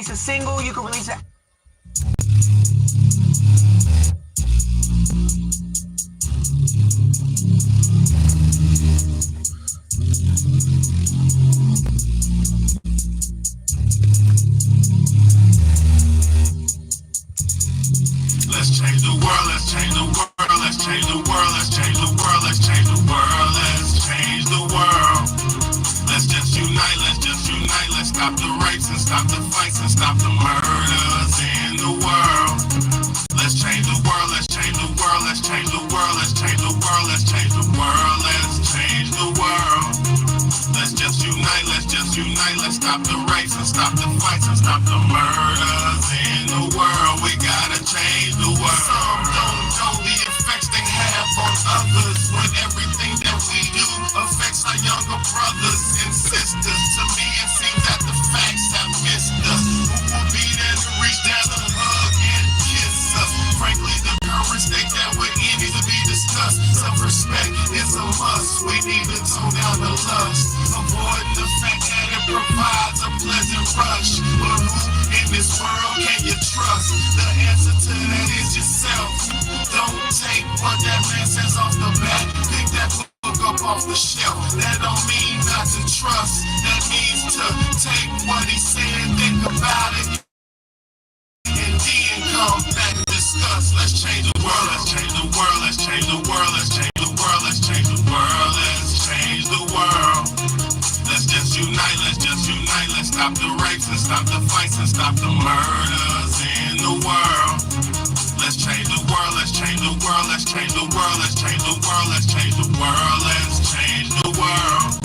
a single, you can release it. Let's change the world, let's change the world, let's change the world, let's change the world, let's change the world, let's change the world. Let's just unite, let's stop the rapes and stop the fights and stop the murders in the world. Let's change the world, let's change the world, let's change the world, let's change the world, let's change the world, let's change the world. Let's just unite, let's stop the rapes and stop the fights and stop the murders in the world. We gotta change the world. Some don't know the effects they have on others when everything that we do affects our younger brothers and sisters. To me, it seems that the facts have missed us. Who will be there to reach down and hug and kiss us? Frankly, the current state that we're in needs to be discussed. Self-respect is a must. We need to tone down the lust, avoiding the fact that it provides a pleasant rush. But who in this world can you trust? The answer to that is yourself. Don't take what that man says off the bat. Pick that book up off the shelf. That don't mean not to trust. That means to take what he said, think about it, and then come back and discuss. Let's change the world, let's change the world, let's change the world, let's change the world, let's change the world, let's change the world. Let's just unite, let's stop the rapes and stop the fights and stop the murders in the world. Let's change the world, let's change the world, let's change the world, let's change the world, let's change the world, let's change the world.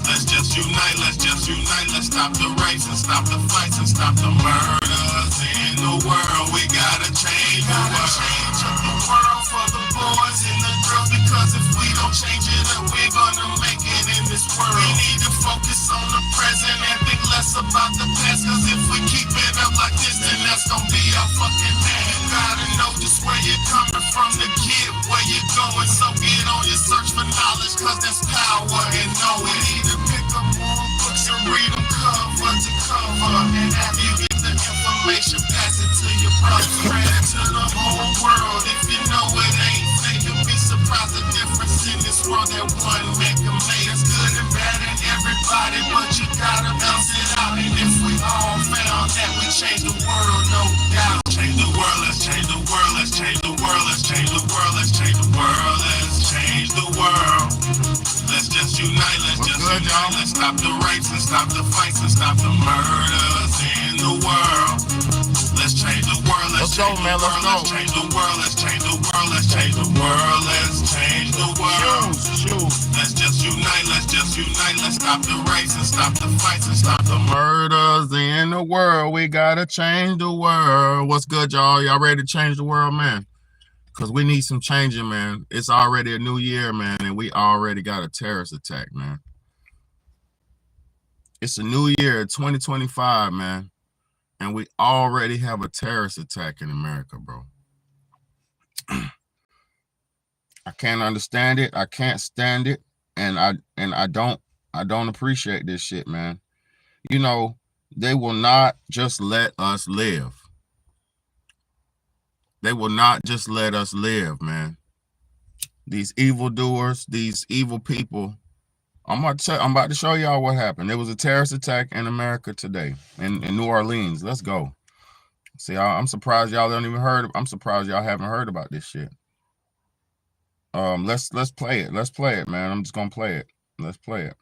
Let's just unite, let's stop the rapes and stop the fights and stop the murders in the world. We gotta change the world. Change up the world for the boys and the girls, because if we don't change it up, we're gonna make it in this world. We need to focus on the present and think less about the past, cause if we keep it up like this, then that's gonna be our fucking man. You gotta know just where you're coming from to get where you're going, so get on your search for knowledge, cause there's power in knowing. We need to pick up more books and read them cover to cover, and have you get the information, pass it to your brother, spread it to the whole world. If you know it ain't fair, you'll be surprised the difference in this world that one man can make. It's good and bad in everybody, but you gotta balance it out. And if we all found that we change the world, no doubt. Change the world, let's change the world, let's change the world, let's change the world, let's change the world, let's change the world. Let's just unite, let's stop the rapes and stop the fights and stop the murders in the world. Let's change the world, let's change the world, let's change the world, let's change the world, let's change the world, let's change the world. Let's just unite, let's stop the rapes and stop the fights and stop the murders in the world. We gotta change the world. What's good, y'all? Y'all ready to change the world, man? Because we need some changing, man. It's already a new year, man, and we already got a terrorist attack, man. It's a new year, 2025, man, and we already have a terrorist attack in America, bro. I can't understand it. I can't stand it, and I don't appreciate this shit, man. You know, they will not just let us live. They will not just let us live, man. These evildoers, these evil people. I'm about to show y'all what happened. There was a terrorist attack in America today, in New Orleans. Let's go. See, I'm surprised y'all don't even heard. I'm surprised y'all haven't heard about this shit. Let's play it. Let's play it, man. I'm just gonna play it. Let's play it.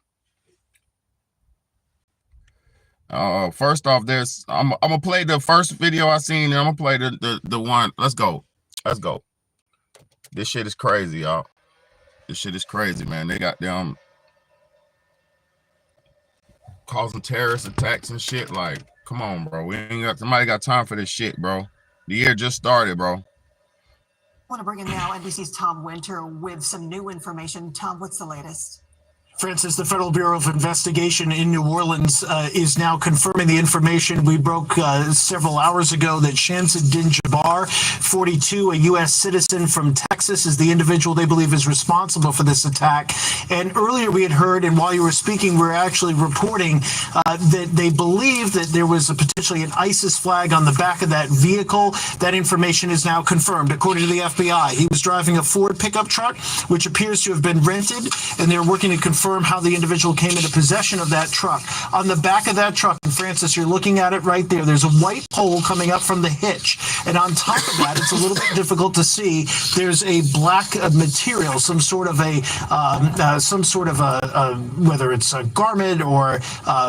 First off, I'm gonna play the first video I seen, and I'm gonna play the one. Let's go. This shit is crazy, y'all. This shit is crazy, man. They got them causing terrorist attacks and shit. Like, come on, bro. Somebody got time for this shit, bro. The year just started, bro. I want to bring in now NBC's Tom Winter with some new information. Tom, what's the latest? Francis, the Federal Bureau of Investigation in New Orleans is now confirming the information we broke several hours ago that Shamsuddin Jabbar, 42, a U.S. citizen from Texas, is the individual they believe is responsible for this attack. And earlier we had heard, and while you were speaking, we were actually reporting that they believe that there was potentially an ISIS flag on the back of that vehicle. That information is now confirmed. According to the FBI, he was driving a Ford pickup truck, which appears to have been rented, and they're working to confirm how the individual came into possession of that truck. On the back of that truck, and Francis, you're looking at it right there, there's a white pole coming up from the hitch. And on top of that, it's a little bit difficult to see, there's a black material, some sort of a, whether it's a garment or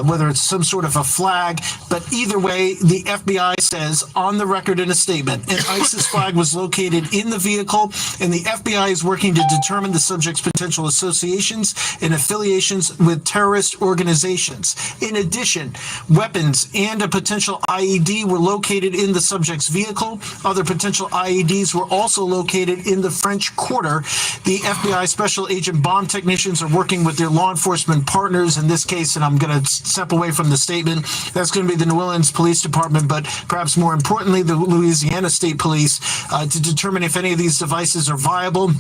whether it's some sort of a flag. But either way, the FBI says on the record in a statement, an ISIS flag was located in the vehicle, and the FBI is working to determine the subject's potential associations and affiliations with terrorist organizations. In addition, weapons and a potential IED were located in the subject's vehicle. Other potential IEDs were also located in the French Quarter. The FBI Special Agent bomb technicians are working with their law enforcement partners in this case, and I'm going to step away from the statement. That's going to be the New Orleans Police Department, but perhaps more importantly, the Louisiana State Police, to determine if any of these devices are viable,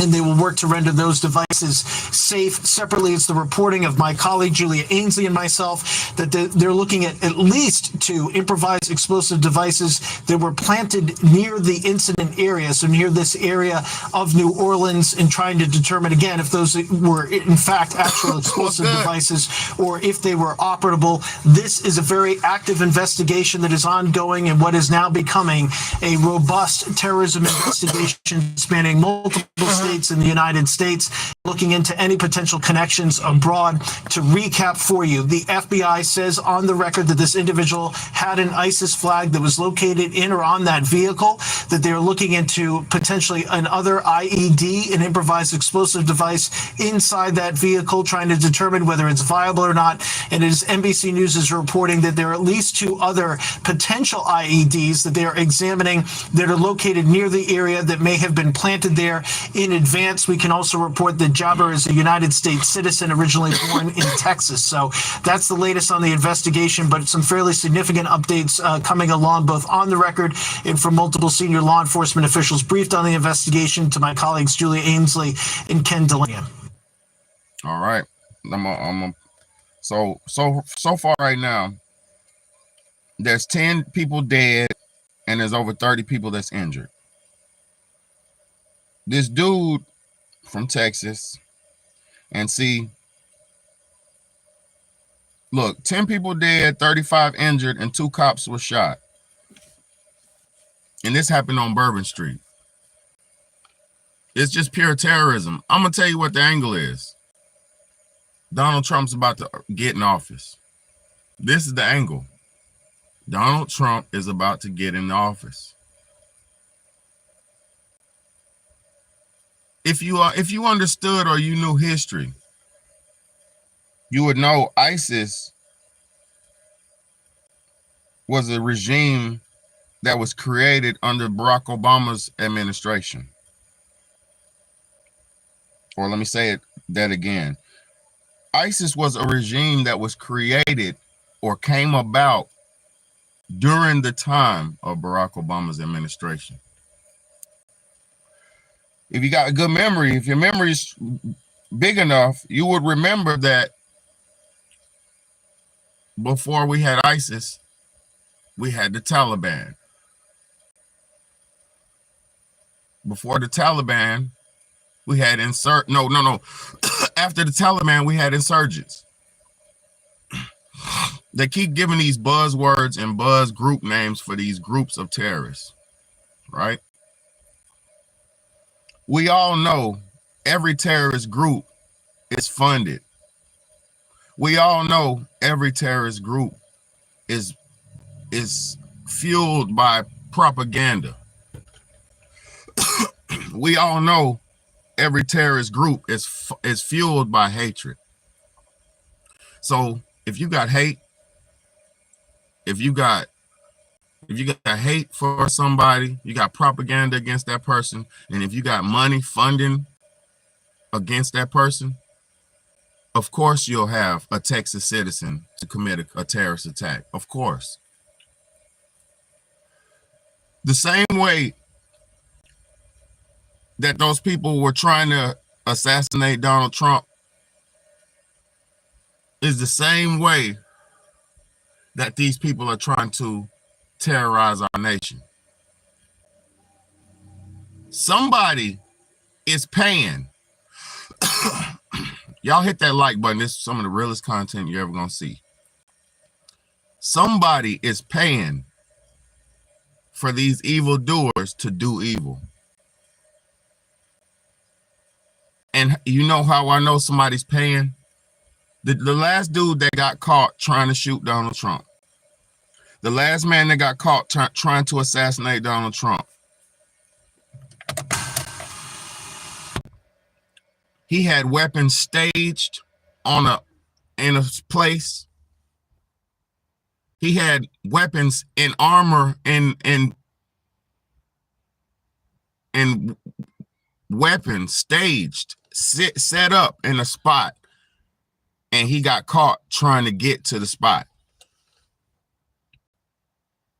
and they will work to render those devices safe. Separately, it's the reporting of my colleague Julia Ainsley and myself that they're looking at least 2 improvised explosive devices that were planted near the incident area, so near this area of New Orleans, and trying to determine, again, if those were in fact actual explosive devices or if they were operable. This is a very active investigation that is ongoing and what is now becoming a robust terrorism investigation spanning multiple states in the United States, looking into any potential connections abroad. To recap for you, the FBI says on the record that this individual had an ISIS flag that was located in or on that vehicle, that they're looking into potentially another IED, an improvised explosive device, inside that vehicle, trying to determine whether it's viable or not. And as NBC News is reporting that there are at least 2 other potential IEDs that they are examining that are located near the area that may have been planted there in advance. We can also report that Jabbar is a United States citizen originally born in Texas. So that's the latest on the investigation, but some fairly significant updates coming along both on the record and from multiple senior law enforcement officials briefed on the investigation to my colleagues Julia Ainsley and Ken Delaney. All right. So far right now, there's 10 people dead and there's over 30 people that's injured. This dude from Texas, and see, look, 10 people dead, 35 injured, and 2 cops were shot. And this happened on Bourbon Street. It's just pure terrorism. I'm going to tell you what the angle is. Donald Trump's about to get in office. This is the angle. Donald Trump is about to get in office. If you understood or you knew history, you would know ISIS was a regime that was created under Barack Obama's administration. Or let me say that again. ISIS was a regime that was created or came about during the time of Barack Obama's administration. If you got a good memory, if your memory is big enough, you would remember that before we had ISIS, we had the Taliban. Before the Taliban, we had after the Taliban, we had insurgents. They keep giving these buzzwords and buzz group names for these groups of terrorists, right? We all know every terrorist group is funded. We all know every terrorist group is fueled by propaganda. We all know every terrorist group is fueled by hatred. So if you got hate, if you got hate for somebody, you got propaganda against that person, and if you got money funding against that person, of course you'll have a Texas citizen to commit a terrorist attack. Of course. The same way that those people were trying to assassinate Donald Trump is the same way that these people are trying to terrorize our nation. Somebody is paying. Y'all hit that like button. This is some of the realest content you're ever going to see. Somebody is paying for these evildoers to do evil. And you know how I know somebody's paying? The last dude that got caught trying to shoot Donald Trump. The last man that got caught trying to assassinate Donald Trump. He had weapons staged in a place. He had weapons in armor and weapons staged, set up in a spot, and he got caught trying to get to the spot.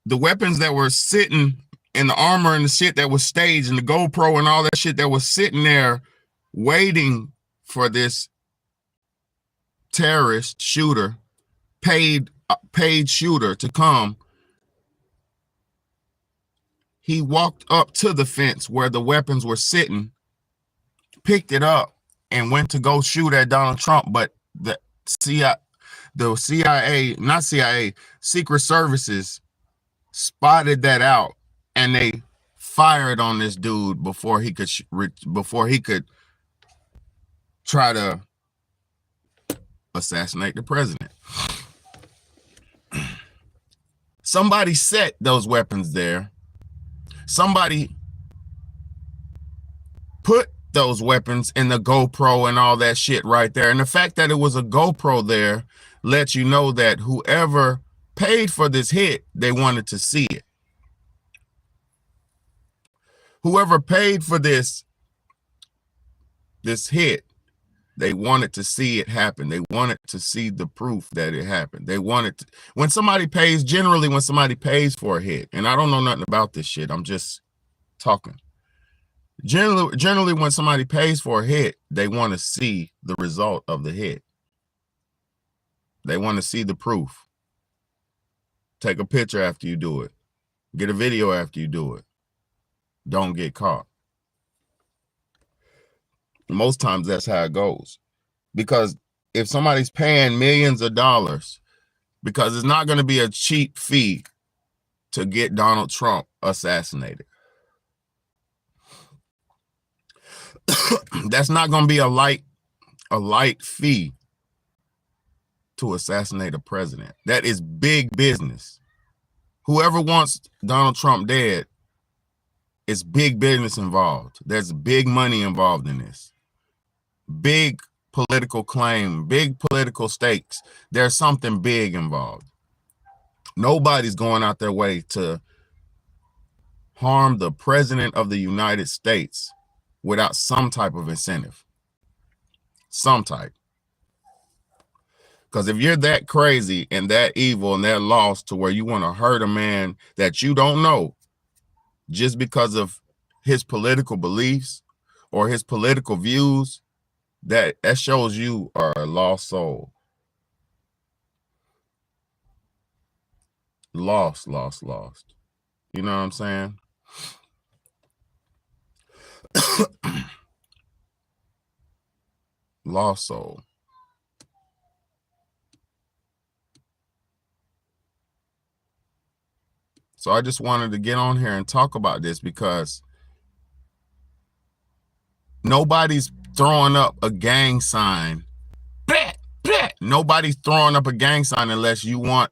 The weapons that were sitting in the armor and the shit that was staged and the GoPro and all that shit that was sitting there waiting for this terrorist shooter, paid shooter to come. He walked up to the fence where the weapons were sitting, picked it up, and went to go shoot at Donald Trump. But the Secret Services spotted that out, and they fired on this dude before he could try to assassinate the president. Somebody set those weapons there. Somebody put those weapons in the GoPro and all that shit right there. And the fact that it was a GoPro there lets you know that whoever paid for this hit, they wanted to see it. Whoever paid for this hit, they wanted to see it happen. They wanted to see the proof that it happened. They wanted to, when somebody pays for a hit, and I don't know nothing about this shit, I'm just talking. Generally when somebody pays for a hit, they want to see the result of the hit. They want to see the proof. Take a picture after you do it. Get a video after you do it. Don't get caught. Most times that's how it goes. Because if somebody's paying millions of dollars, because it's not going to be a cheap fee to get Donald Trump assassinated. That's not going to be a light fee to assassinate a president. That is big business. Whoever wants Donald Trump dead, it's big business involved. There's big money involved in this. Big political claim, big political stakes. There's something big involved. Nobody's going out their way to harm the president of the United States without some type of incentive. Some type. Because if you're that crazy and that evil and that lost to where you want to hurt a man that you don't know just because of his political beliefs or his political views, that shows you are a lost soul. Lost. You know what I'm saying? Lost soul. So I just wanted to get on here and talk about this because nobody's throwing up a gang sign. Nobody's throwing up a gang sign unless you want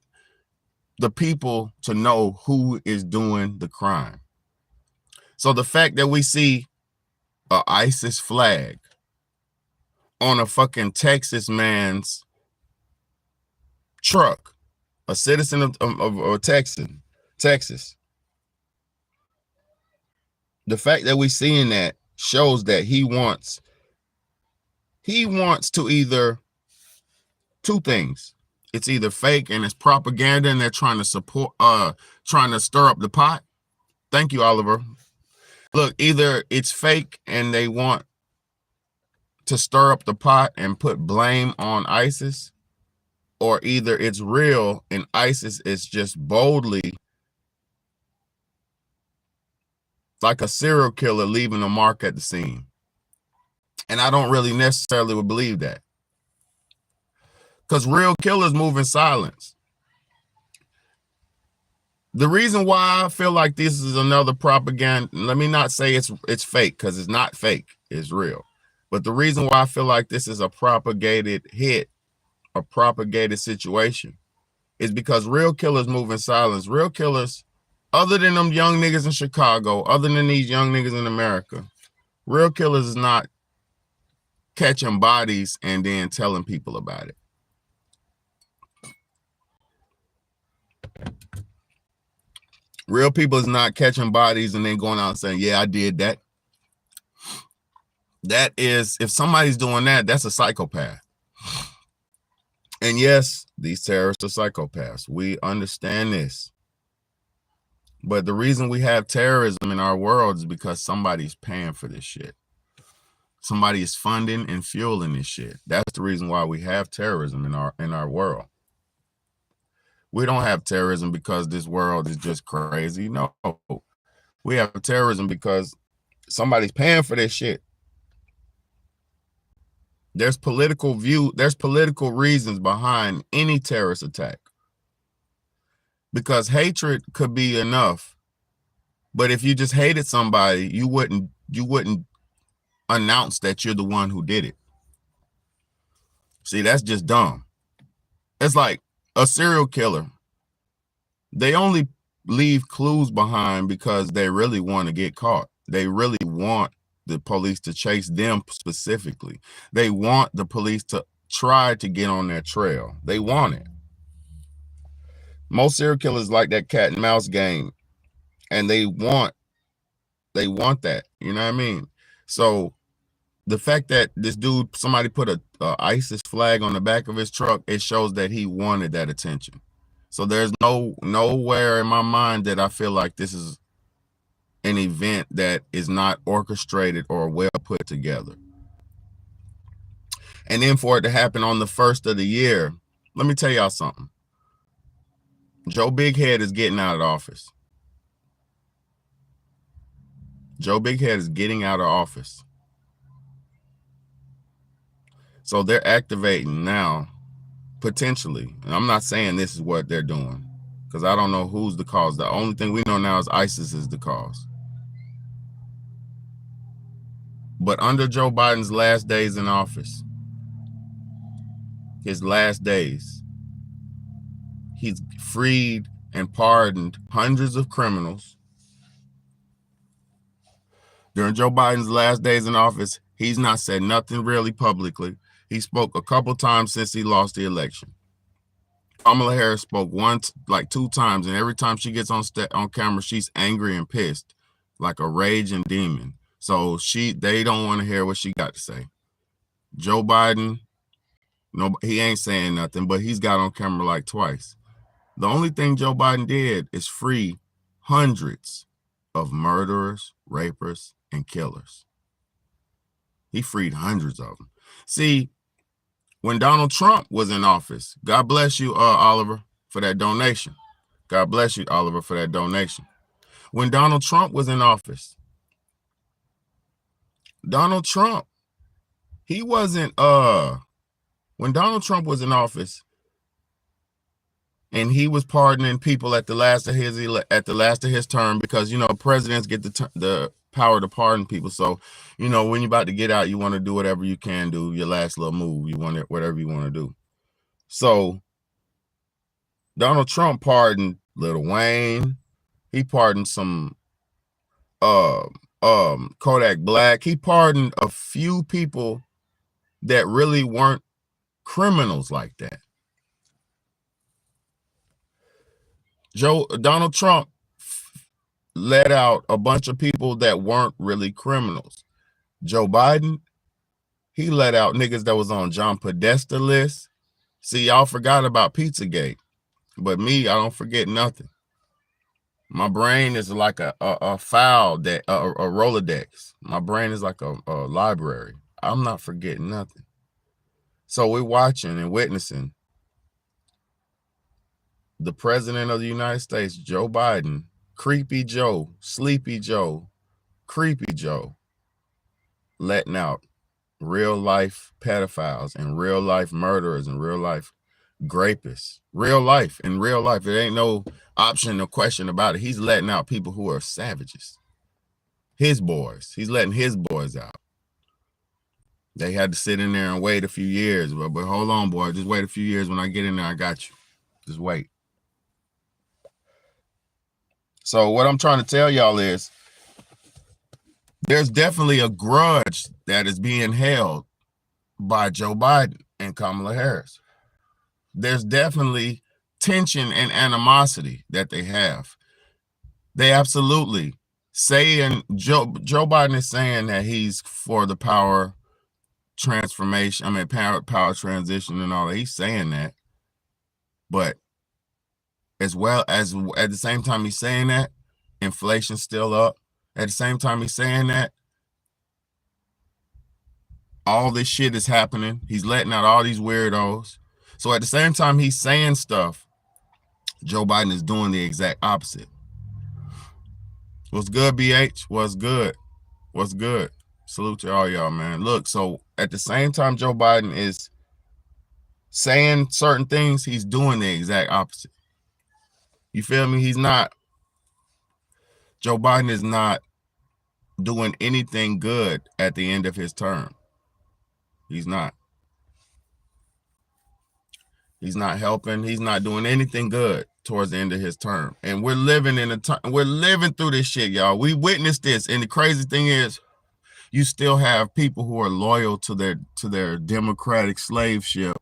the people to know who is doing the crime. So the fact that we see a ISIS flag on a fucking Texas man's truck, a citizen of Texas. The fact that we seeing that shows that he wants to either two things. It's either fake and it's propaganda and they're trying to support, trying to stir up the pot. Thank you, Oliver. Look, either it's fake and they want to stir up the pot and put blame on ISIS, or either it's real and ISIS is just boldly like a serial killer leaving a mark at the scene. And I don't really necessarily would believe that, because real killers move in silence. The reason why I feel like this is another propaganda, let me not say it's fake, because it's not fake, it's real. But the reason why I feel like this is a propagated hit, a propagated situation, is because real killers move in silence. Real killers, other than them young niggas in Chicago, other than these young niggas in America, real killers is not catching bodies and then telling people about it. Real people is not catching bodies and then going out and saying, yeah, I did that. That is, if somebody's doing that, that's a psychopath. And yes, these terrorists are psychopaths. We understand this. But the reason we have terrorism in our world is because somebody's paying for this shit. Somebody is funding and fueling this shit. That's the reason why we have terrorism in our world. We don't have terrorism because this world is just crazy. No, we have terrorism because somebody's paying for this shit. There's political reasons behind any terrorist attack. Because hatred could be enough. But if you just hated somebody, you wouldn't announce that you're the one who did it. See, that's just dumb. It's like a serial killer. They only leave clues behind because they really want to get caught. They really want the police to chase them specifically. They want the police to try to get on their trail. They want it. Most serial killers like that cat and mouse game, and they want that. You know what I mean? So the fact that this dude, somebody put a ISIS flag on the back of his truck, it shows that he wanted that attention. So there's nowhere in my mind that I feel like this is an event that is not orchestrated or well put together. And then for it to happen on the first of the year, let me tell y'all something. Joe Big Head is getting out of office. Joe Big Head is getting out of office. So they're activating now, potentially. And I'm not saying this is what they're doing, because I don't know who's the cause. The only thing we know now is ISIS is the cause. But under Joe Biden's last days in office, his last days, he's freed and pardoned hundreds of criminals. During Joe Biden's last days in office, he's not said nothing really publicly. He spoke a couple times since he lost the election. Kamala Harris spoke like 2 times, and every time she gets on camera, she's angry and pissed, like a raging demon. So they don't want to hear what she got to say. Joe Biden, no, he ain't saying nothing, but he's got on camera like twice. The only thing Joe Biden did is free hundreds of murderers, rapers, and killers. He freed hundreds of them. See, when Donald Trump was in office, God bless you, Oliver, for that donation. God bless you, Oliver, for that donation. When Donald Trump was in office, Donald Trump, he wasn't, when Donald Trump was in office and he was pardoning people at the last of his term, because, you know, presidents get the power to pardon people. So, you know, when you're about to get out, you want to do whatever you can do, your last little move, you want it, whatever you want to do. So Donald Trump pardoned Lil Wayne. He pardoned some Kodak Black. He pardoned a few people that really weren't criminals like that. Donald Trump let out a bunch of people that weren't really criminals. Joe Biden, he let out niggas that was on John Podesta lists, See, y'all forgot about Pizzagate, but me, I don't forget nothing. My brain is like a file that a Rolodex. My brain is like a library. I'm not forgetting nothing. So we're watching and witnessing the president of the United States, Joe Biden, Creepy Joe, Sleepy Joe, Creepy Joe, letting out real life pedophiles and real life murderers and real life grapists. Real life, in real life. There ain't no option or question about it. He's letting out people who are savages. His boys. He's letting his boys out. They had to sit in there and wait a few years. But hold on, boy. Just wait a few years. When I get in there, I got you. Just wait. So what I'm trying to tell y'all is there's definitely a grudge that is being held by Joe Biden and Kamala Harris. There's definitely tension and animosity that they have. They absolutely saying Joe Biden is saying that he's for the power transformation. I mean, power transition and all that. He's saying that, but as well as at the same time he's saying that, inflation's still up. At the same time he's saying that, all this shit is happening. He's letting out all these weirdos. So at the same time he's saying stuff, Joe Biden is doing the exact opposite. What's good, BH? What's good? What's good? Salute to all y'all, man. Look, so at the same time Joe Biden is saying certain things, he's doing the exact opposite. You feel me? Joe Biden is not doing anything good at the end of his term. He's not. He's not helping. He's not doing anything good towards the end of his term. And we're living in a time, we're living through this shit, y'all. We witnessed this. And the crazy thing is, you still have people who are loyal to their democratic slave ship,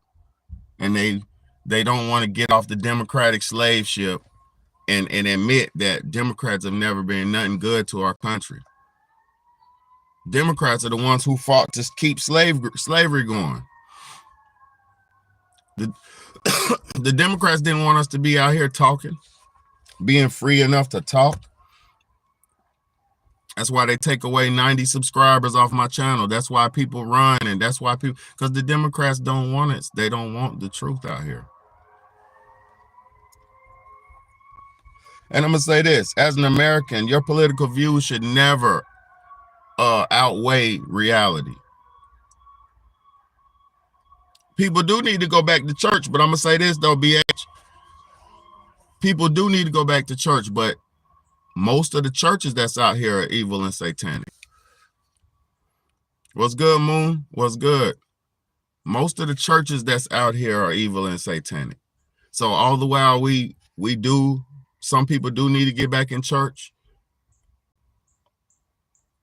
and they don't want to get off the democratic slave ship and admit that Democrats have never been nothing good to our country. Democrats are the ones who fought to keep slavery going. The Democrats didn't want us to be out here talking, being free enough to talk. That's why they take away 90 subscribers off my channel. That's why people run, and that's why people, because the Democrats don't want it. They don't want the truth out here. And I'm going to say this, as an American, your political views should never outweigh reality. People do need to go back to church, but I'm going to say this though, BH. People do need to go back to church, but most of the churches that's out here are evil and satanic. What's good, Moon? What's good? Most of the churches that's out here are evil and satanic. So all the while some people do need to get back in church.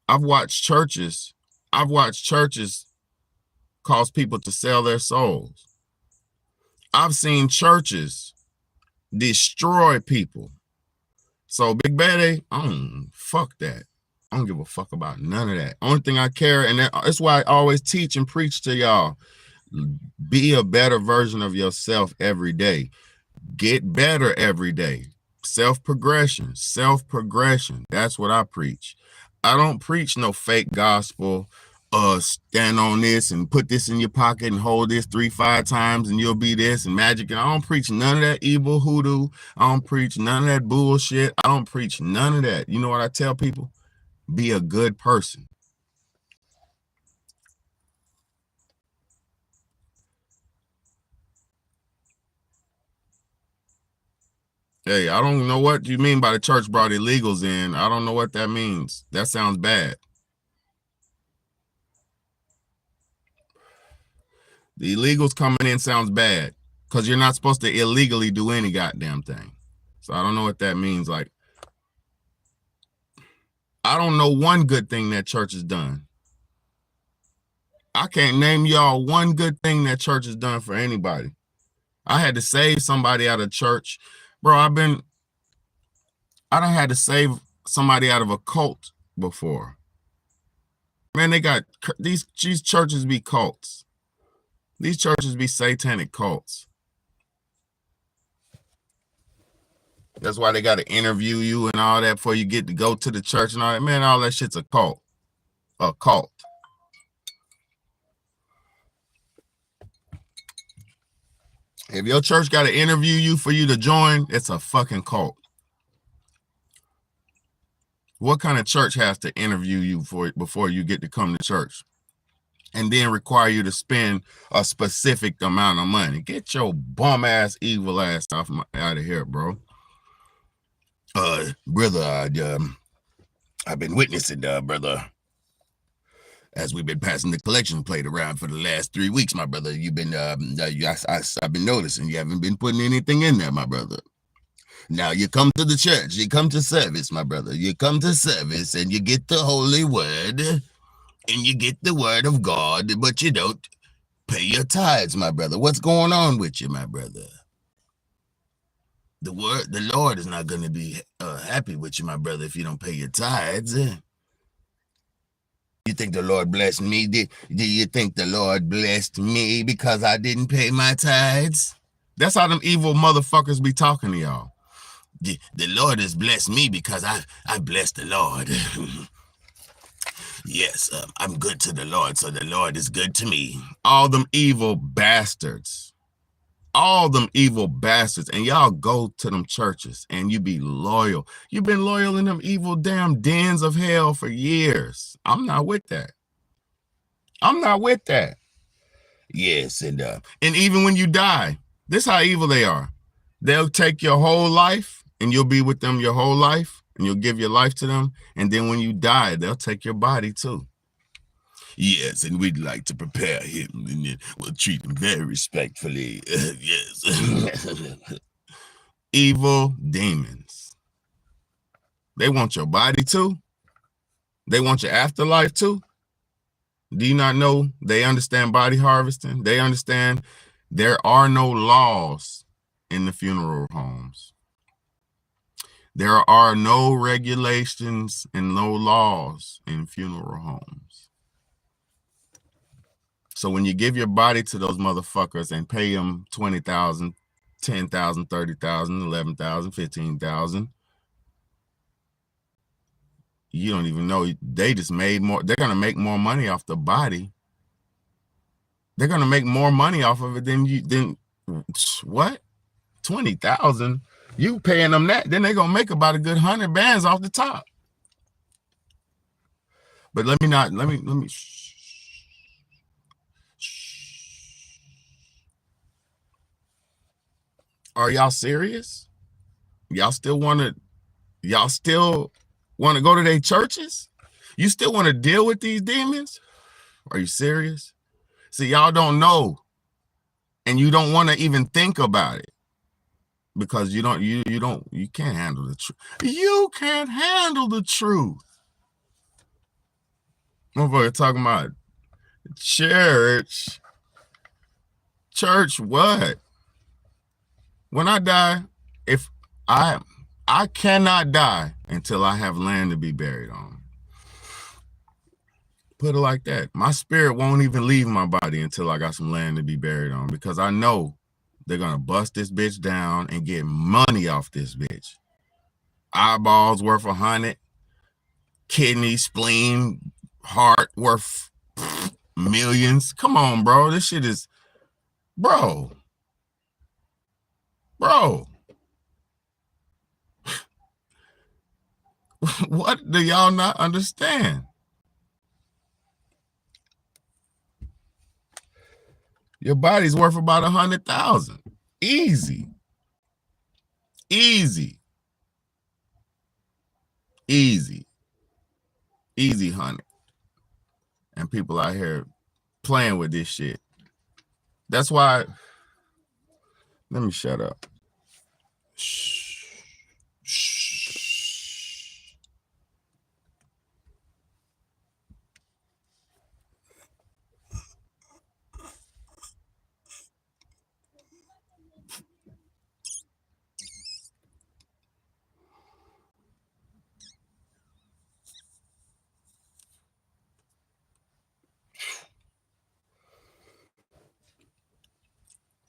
I've watched churches cause people to sell their souls. I've seen churches destroy people. So Big Daddy, fuck that. I don't give a fuck about none of that. Only thing I care, and that's why I always teach and preach to y'all, be a better version of yourself every day. Get better every day. Self-progression. That's what I preach. I don't preach no fake gospel, stand on this and put this in your pocket and hold this 3-5 times and you'll be this and magic. And I don't preach none of that evil hoodoo. I don't preach none of that bullshit. I don't preach none of that. You know what I tell people? Be a good person. Hey, I don't know what you mean by the church brought illegals in. I don't know what that means. That sounds bad. The illegals coming in sounds bad because you're not supposed to illegally do any goddamn thing. So I don't know what that means. Like, I don't know one good thing that church has done. I can't name y'all one good thing that church has done for anybody. I had to save somebody out of church. Bro, I done had to save somebody out of a cult before. Man, they got these churches be cults. These churches be satanic cults. That's why they got to interview you and all that before you get to go to the church and all that. Man, all that shit's a cult. A cult. If your church got to interview you for you to join, it's a fucking cult. What kind of church has to interview you for before you get to come to church? And then require you to spend a specific amount of money. Get your bum ass, evil ass out of here, bro. Brother, I've been witnessing, brother, as we've been passing the collection plate around for the last 3 weeks, my brother. You've been, I've been noticing you haven't been putting anything in there, my brother. Now you come to the church, you come to service, my brother. You come to service and you get the holy word and you get the word of God, but you don't pay your tithes, my brother. What's going on with you, my brother? The Lord is not going to be happy with you, my brother, if you don't pay your tithes. You think the Lord blessed me? Do you think the Lord blessed me because I didn't pay my tithes? That's how them evil motherfuckers be talking to y'all. The Lord has blessed me because I blessed the Lord. Yes, I'm good to the Lord, so the Lord is good to me. All them evil bastards. All them evil bastards. And y'all go to them churches and you be loyal. You've been loyal in them evil damn dens of hell for years. I'm not with that. I'm not with that. Yes, and even when you die, this is how evil they are. They'll take your whole life and you'll be with them your whole life and you'll give your life to them. And then when you die, they'll take your body too. Yes, and we'd like to prepare him, and we'll treat him very respectfully. Yes. Evil demons. They want your body too. They want your afterlife too. Do you not know they understand body harvesting? They understand there are no laws in the funeral homes. There are no regulations and no laws in funeral homes. So when you give your body to those motherfuckers and pay them $20,000, $10,000, $30,000, $11,000, $15,000, you don't even know they just made more. They're gonna make more money off the body. They're gonna make more money off of it than what? 20,000. You paying them that, then they're gonna make about a good 100 bands off the top. But let me. Are y'all serious? Y'all still want to go to their churches? You still want to deal with these demons? Are you serious? See, y'all don't know. And you don't want to even think about it. Because you can't handle the truth. You can't handle the truth. Motherfucker talking about church. Church what? When I die, if I cannot die until I have land to be buried on. Put it like that. My spirit won't even leave my body until I got some land to be buried on, because I know they're gonna bust this bitch down and get money off this bitch. Eyeballs worth 100, kidney, spleen, heart worth millions. Come on, bro. This shit is, bro. What do y'all not understand? Your body's worth about 100,000. Easy. 100. And people out here playing with this shit. That's why. Let me shut up. Shh.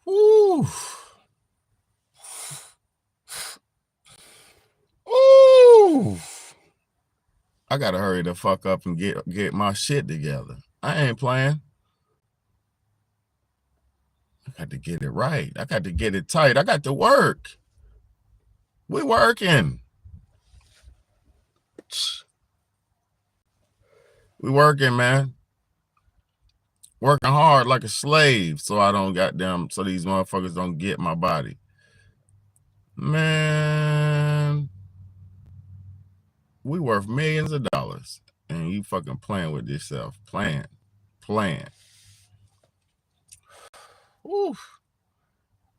Woo. I gotta hurry the fuck up and get my shit together. I ain't playing. I got to get it right. I got to get it tight. I got to work. We working. We working, man. Working hard like a slave so I don't so these motherfuckers don't get my body. Man, we worth millions of dollars and you fucking playing with yourself. Playing. Ooh.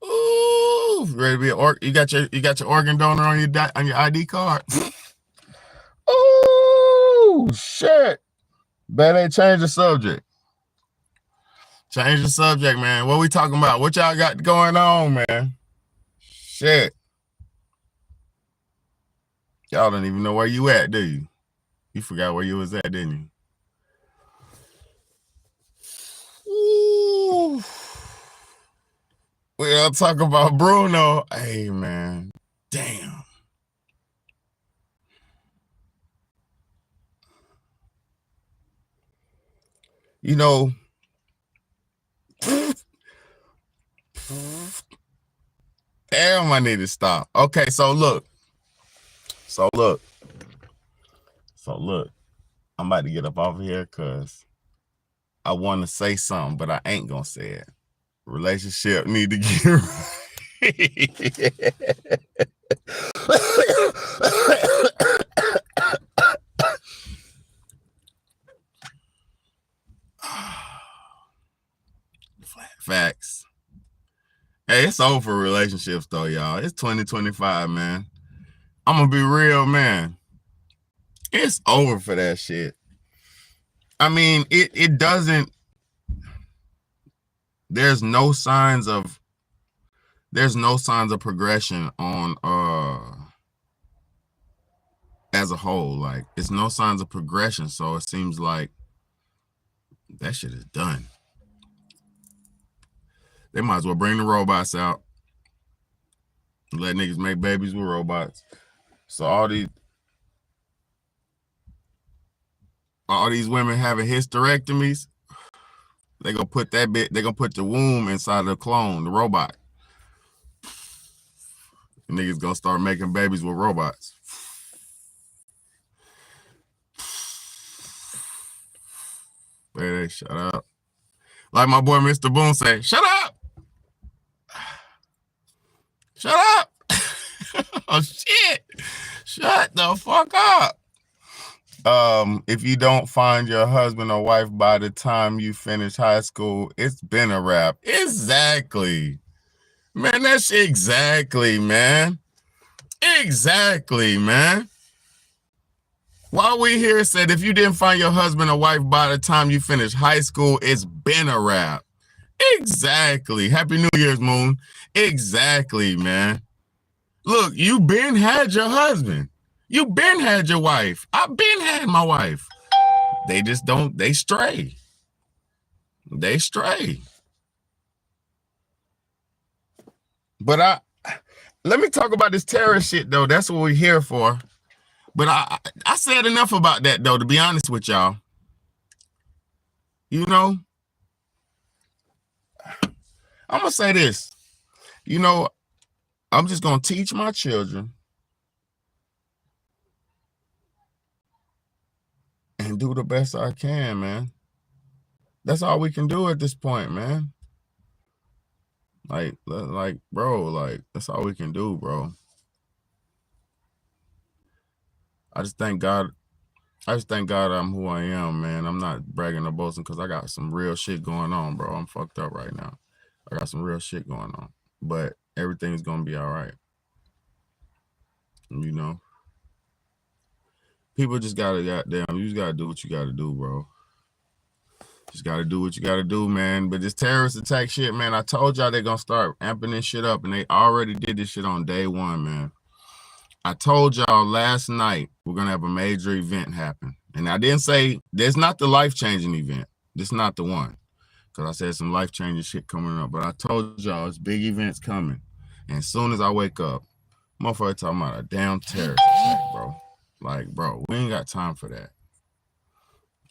Ooh, ready to be you got your organ donor on your ID card. Oh shit. Better change the subject. Change the subject, man. What we talking about? What y'all got going on, man? Shit. Y'all don't even know where you at, do you? You forgot where you was at, didn't you? Ooh. We'll talk about Bruno. Hey, man. Damn. You know, damn, I need to stop. Okay, so look. I'm about to get up off of here because I want to say something, but I ain't gonna say it. Relationship need to get Facts. Hey, it's over for relationships though, y'all. It's 2025, man. I'm gonna be real, man. It's over for that shit. I mean, it doesn't. There's no signs of progression on as a whole. Like, it's no signs of progression. So it seems like that shit is done. They might as well bring the robots out. Let niggas make babies with robots. So all these women having hysterectomies, they gonna put the womb inside the clone, the robot. And niggas gonna start making babies with robots. Baby, shut up. Like my boy Mr. Boone say, shut up. Shut up. Oh shit. Shut the fuck up. If you don't find your husband or wife by the time you finish high school, it's been a wrap. Exactly. Man, that's exactly, man. Exactly, man. While we here said if you didn't find your husband or wife by the time you finish high school, it's been a wrap. Exactly. Happy New Year's, Moon. Exactly, man. Look, you been had your husband. You been had your wife. I been had my wife. They just don't, they stray. They stray. But let me talk about this terrorist shit though. That's what we're here for. But I said enough about that though, to be honest with y'all. You know, I'm gonna say this. You know, I'm just gonna teach my children and do the best I can, man. That's all we can do at this point, man. Like, bro, like, that's all we can do, bro. I just thank God I'm who I am, man. I'm not bragging or boasting because I got some real shit going on, bro. I'm fucked up right now. I got some real shit going on. But everything's gonna be all right. You know? People just gotta you just gotta do what you gotta do, bro. Just gotta do what you gotta do, man. But this terrorist attack shit, man, I told y'all they're gonna start amping this shit up, and they already did this shit on day one, man. I told y'all last night we're gonna have a major event happen. And I didn't say there's not the life-changing event. This is not the one. Because I said some life-changing shit coming up. But I told y'all it's big events coming. And as soon as I wake up, motherfucker talking about a damn terrorist attack, bro. Like, bro, we ain't got time for that.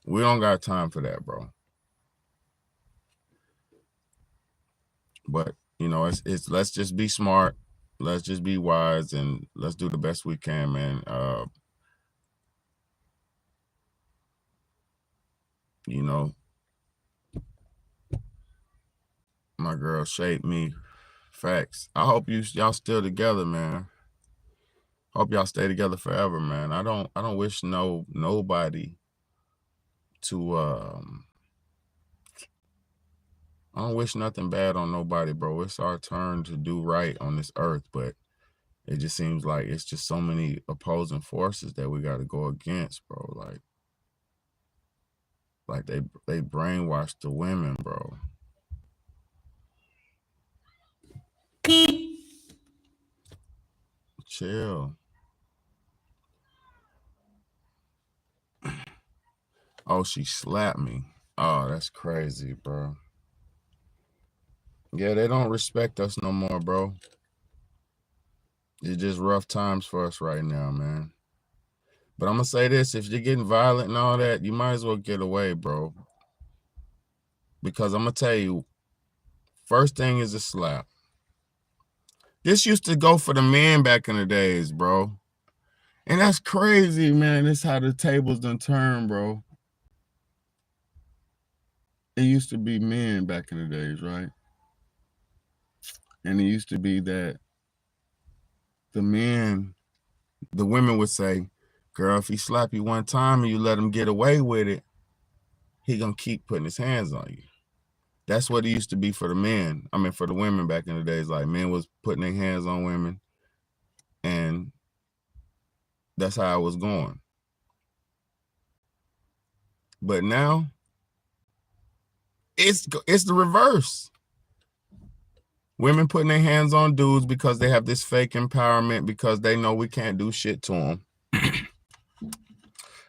We don't got time for that, bro. But you know, it's let's just be smart, let's just be wise, and let's do the best we can, man. You know, my girl shaped me. Facts. I hope y'all still together, man. Hope y'all stay together forever, man. I don't wish nobody to I don't wish nothing bad on nobody, bro. It's our turn to do right on this earth, but it just seems like it's just so many opposing forces that we got to go against, bro. Like they brainwashed the women, bro. Chill. Oh, she slapped me. Oh, that's crazy, bro. Yeah, they don't respect us no more, bro. It's just rough times for us right now, man. But I'm gonna say this: if you're getting violent and all that, you might as well get away, bro. Because I'm gonna tell you, first thing is a slap. This used to go for the men back in the days, bro. And that's crazy, man. That's how the tables done turned, bro. It used to be men back in the days, right? And it used to be that the women would say, girl, if he slap you one time and you let him get away with it, he gonna keep putting his hands on you. That's what it used to be for the men. I mean, for the women back in the days, like men was putting their hands on women, and that's how it was going. But now, it's the reverse. Women putting their hands on dudes because they have this fake empowerment, because they know we can't do shit to them.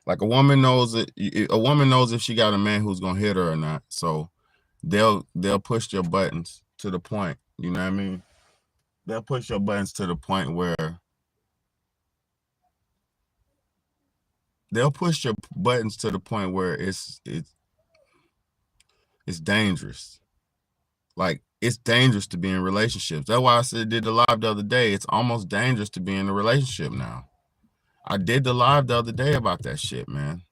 Like a woman knows if she got a man who's gonna hit her or not. So they'll push your buttons to the point, you know what I mean? They'll push your buttons to the point where it's dangerous. Like, it's dangerous to be in relationships. That's why I did the live the other day. It's almost dangerous to be in a relationship now. I did the live the other day about that shit, man.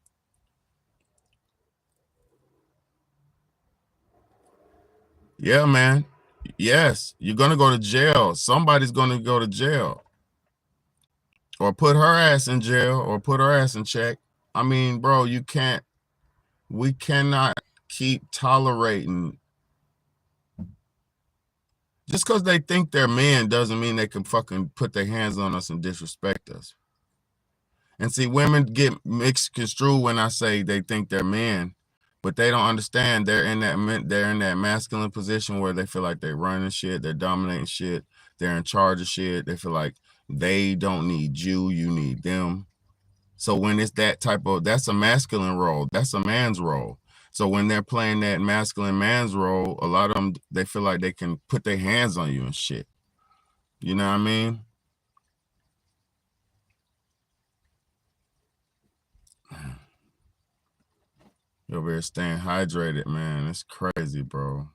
Yeah, man. Yes, you're gonna go to jail. Somebody's gonna go to jail, or put her ass in jail, or put her ass in check. I mean, bro, we cannot keep tolerating. Just because they think they're men doesn't mean they can fucking put their hands on us and disrespect us. And see, women get mixed construed when I say they think they're men, but they don't understand they're in that masculine position where they feel like they're running shit, they're dominating shit, they're in charge of shit. They feel like they don't need you, you need them. So when it's that's a masculine role, that's a man's role. So when they're playing that masculine man's role, a lot of them, they feel like they can put their hands on you and shit. You know what I mean? You're over here staying hydrated, man. It's crazy, bro.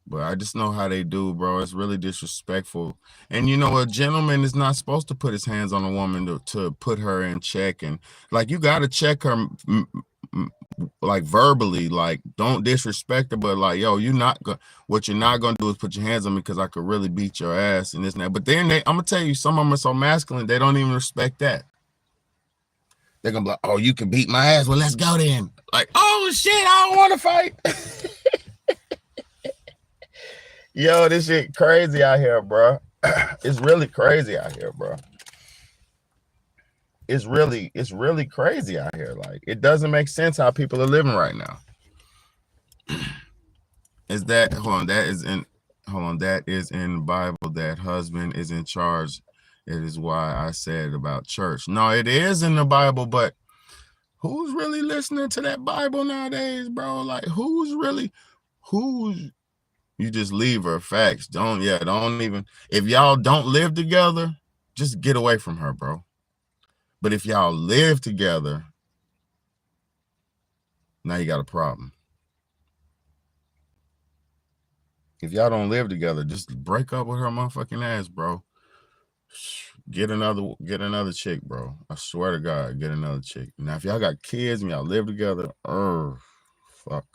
But I just know how they do, bro. It's really disrespectful. And you know, a gentleman is not supposed to put his hands on a woman to put her in check. And like, you got to check her like verbally, like, don't disrespect her, but like, yo, what you're not gonna do is put your hands on me because I could really beat your ass and this and that. But then I'm gonna tell you, some of them are so masculine, they don't even respect that. They're gonna be like, oh, you can beat my ass, well, let's go then. Like, oh shit, I don't want to fight. Yo, this shit crazy out here, bro. It's really crazy out here, bro. It's really crazy out here. Like, it doesn't make sense how people are living right now. That is in the Bible, that husband is in charge. It is why I said about church. No, it is in the Bible, but who's really listening to that Bible nowadays, bro? Like, you just leave her. Facts. Don't even, if y'all don't live together, just get away from her, bro. But if y'all live together, now you got a problem. If y'all don't live together, just break up with her motherfucking ass, bro. Get another chick, bro. I swear to God, get another chick. Now, if y'all got kids and y'all live together, fuck.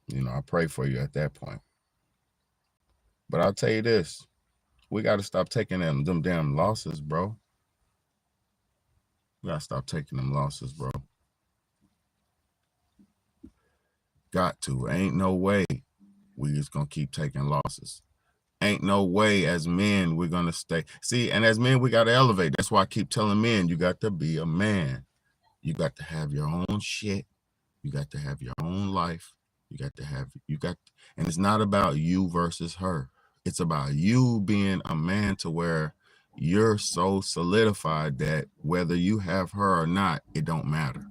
You know, I pray for you at that point. But I'll tell you this, we got to stop taking them damn losses, bro. We got to stop taking them losses, bro. Got to. Ain't no way we just gonna keep taking losses. Ain't no way as men we're gonna stay. See, and as men we gotta elevate. That's why I keep telling men, you got to be a man. You got to have your own shit. You got to have your own life. And it's not about you versus her. It's about you being a man to where you're so solidified that whether you have her or not, it don't matter.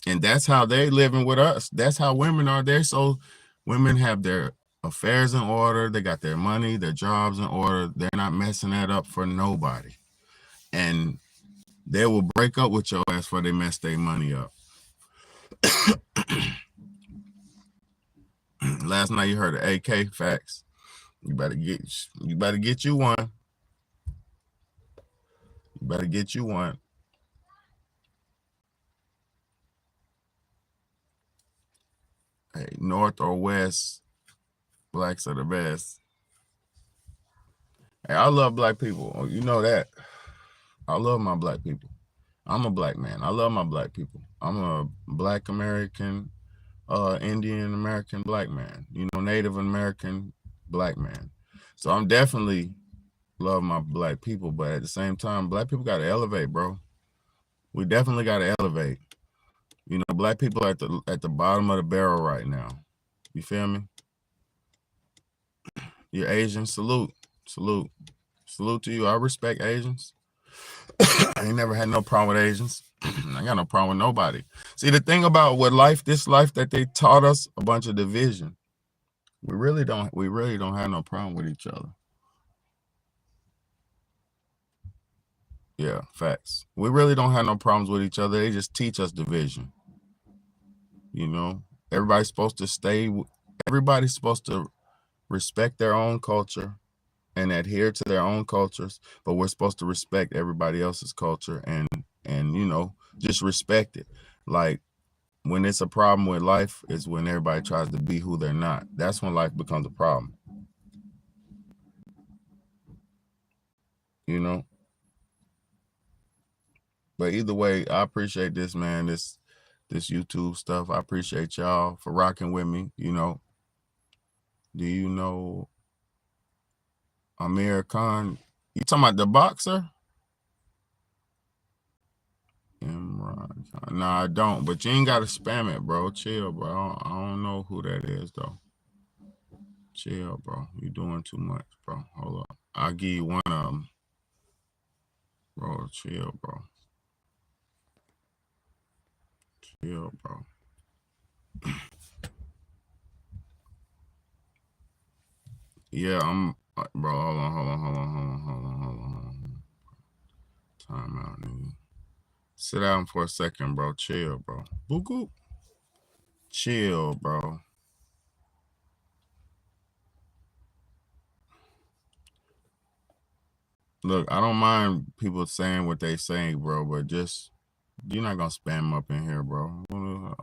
And that's how they living with us. That's how women are there. So women have their affairs in order. They got their money, their jobs in order. They're not messing that up for nobody. And they will break up with your ass before they mess their money up. Last night you heard of AK facts. You better get you one. You better get you one. Hey, North or West, blacks are the best. Hey, I love black people. You know that. I love my black people. I'm a black man. I love my black people. I'm a Black American, Indian American black man. You know, Native American black man. So I'm definitely love my black people, but at the same time, black people got to elevate, bro. We definitely got to elevate. You know, black people are at the bottom of the barrel right now. You feel me? You're Asian, salute to you. I respect Asians. I ain't never had no problem with Asians. I got no problem with nobody. See, the thing about this life that they taught us, a bunch of division. We really don't have no problem with each other. Yeah, facts. We really don't have no problems with each other. They just teach us division. You know, everybody's supposed to respect their own culture and adhere to their own cultures, but we're supposed to respect everybody else's culture and you know, just respect it. Like, when it's a problem with life is when everybody tries to be who they're not. That's when life becomes a problem. You know? But either way, I appreciate this, man, this YouTube stuff. I appreciate y'all for rocking with me, you know. Do you know Amir Khan? You talking about the boxer? Imran Khan. Nah, I don't, but you ain't got to spam it, bro. Chill, bro. I don't know who that is, though. Chill, bro. You doing too much, bro. Hold up. I'll give you one of them. Bro, chill, bro. Chill, bro. Yeah, bro, hold on. Time out, nigga. Sit down for a second, bro. Chill, bro. Boo-goo. Chill, bro. Look, I don't mind people saying what they saying, bro, but just, you're not gonna spam up in here, bro.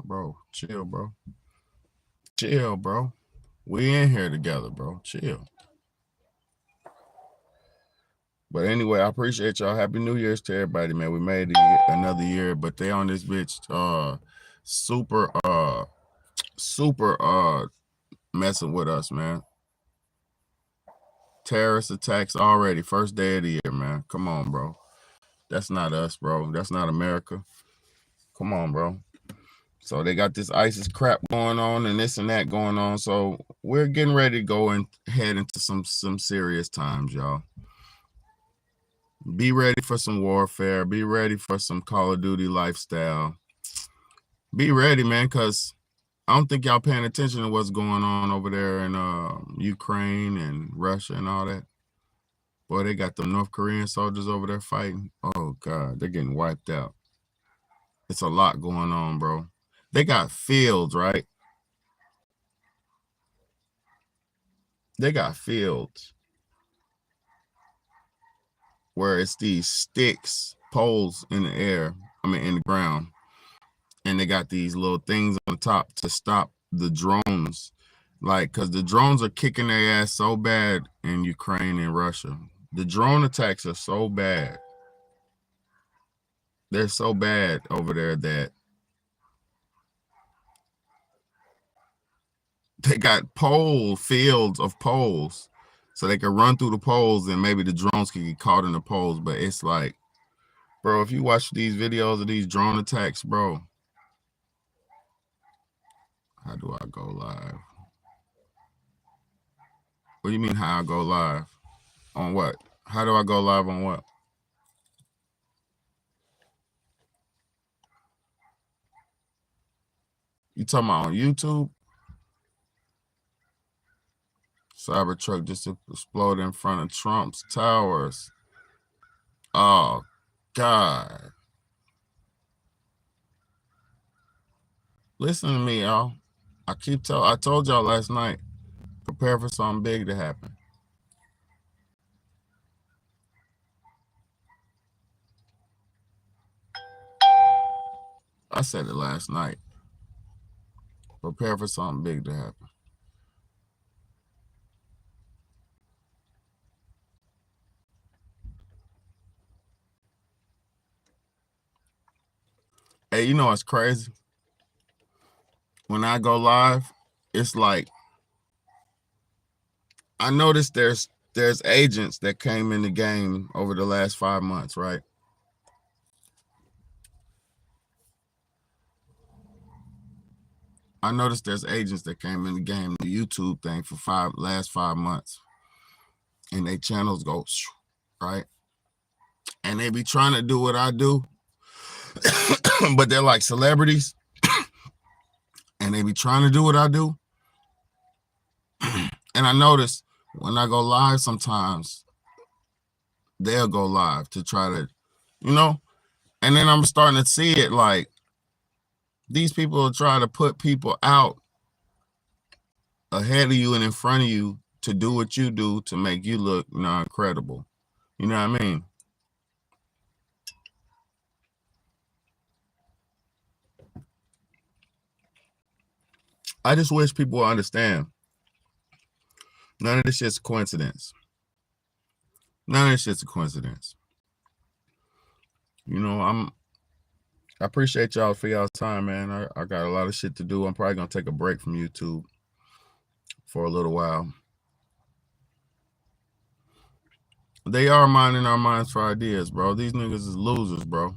Bro, chill, bro. Chill, bro. We in here together, bro. Chill. But anyway, I appreciate y'all. Happy New Year's to everybody, man. We made it another year, but they on this bitch super messing with us, man. Terrorist attacks already. First day of the year, man. Come on, bro. That's not us, bro. That's not America. Come on, bro. So they got this ISIS crap going on and this and that going on. So we're getting ready to go and head into some serious times, y'all. Be ready for some warfare. Be ready for some Call of Duty lifestyle. Be ready, man, because I don't think y'all paying attention to what's going on over there in Ukraine and Russia and all that. Boy, they got the North Korean soldiers over there fighting. Oh, God, they're getting wiped out. It's a lot going on, bro. They got fields, right? They got fields where it's these sticks, poles in the air, in the ground. And they got these little things on top to stop the drones. Like, because the drones are kicking their ass so bad in Ukraine and Russia. The drone attacks are so bad. They're so bad over there that they got fields of poles, so they can run through the poles and maybe the drones can get caught in the poles. But it's like, bro, if you watch these videos of these drone attacks, bro, how do I go live? What do you mean how I go live? On what? How do I go live on what? You talking about on YouTube? Cybertruck just exploded in front of Trump's towers. Oh, God. Listen to me, y'all. I told y'all last night, prepare for something big to happen. I said it last night. Prepare for something big to happen. Hey, you know what's crazy? When I go live, it's like, I noticed there's agents that came in the game over the last 5 months, right? I noticed there's agents that came in the game, the YouTube thing for last 5 months. And their channels go, right? And they be trying to do what I do, but they're like celebrities. And they be trying to do what I do. And I notice when I go live sometimes, they'll go live to try to, and then I'm starting to see it like, these people are trying to put people out ahead of you and in front of you to do what you do to make you look incredible. You know what I mean? I just wish people would understand. None of this shit's a coincidence. None of this shit's a coincidence. I appreciate y'all for y'all's time, man. I got a lot of shit to do. I'm probably going to take a break from YouTube for a little while. They are mining our minds for ideas, bro. These niggas is losers, bro.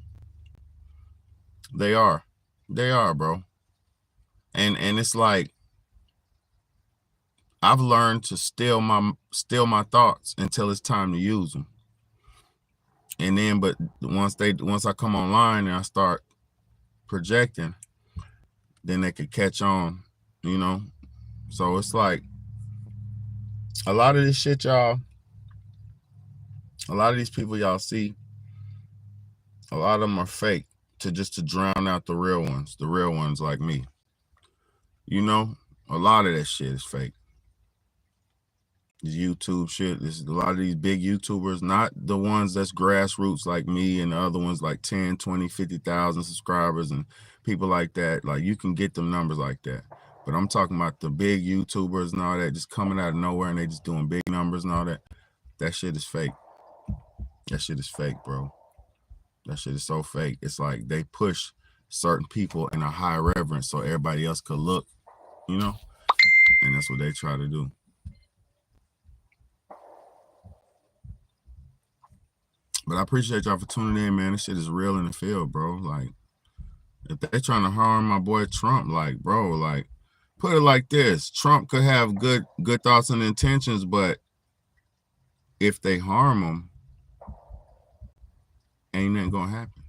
They are. They are, bro. And it's like, I've learned to steal my thoughts until it's time to use them. And then, but once I come online and I start projecting, then they could catch on, So it's like a lot of this shit, y'all, a lot of these people y'all see, a lot of them are fake to drown out the real ones like me. A lot of that shit is fake. This YouTube shit, this is a lot of these big YouTubers, not the ones that's grassroots like me and the other ones like 10, 20, 50,000 subscribers and people like that. Like, you can get them numbers like that. But I'm talking about the big YouTubers and all that just coming out of nowhere and they just doing big numbers and all that. That shit is fake. That shit is fake, bro. That shit is so fake. It's like they push certain people in a high reverence so everybody else could look, and that's what they try to do. But I appreciate y'all for tuning in, man. This shit is real in the field, bro. Like, if they're trying to harm my boy Trump, like, bro, like, put it like this. Trump could have good thoughts and intentions, but if they harm him, ain't nothing gonna happen.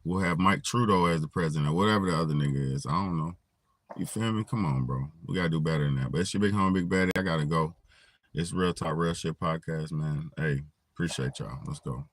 We'll have Mike Trudeau as the president or whatever the other nigga is. I don't know. You feel me? Come on, bro. We gotta do better than that. But it's your big home, big baddie. I gotta go. It's Real Talk, Real Shit podcast, man. Hey, Appreciate y'all. Let's go.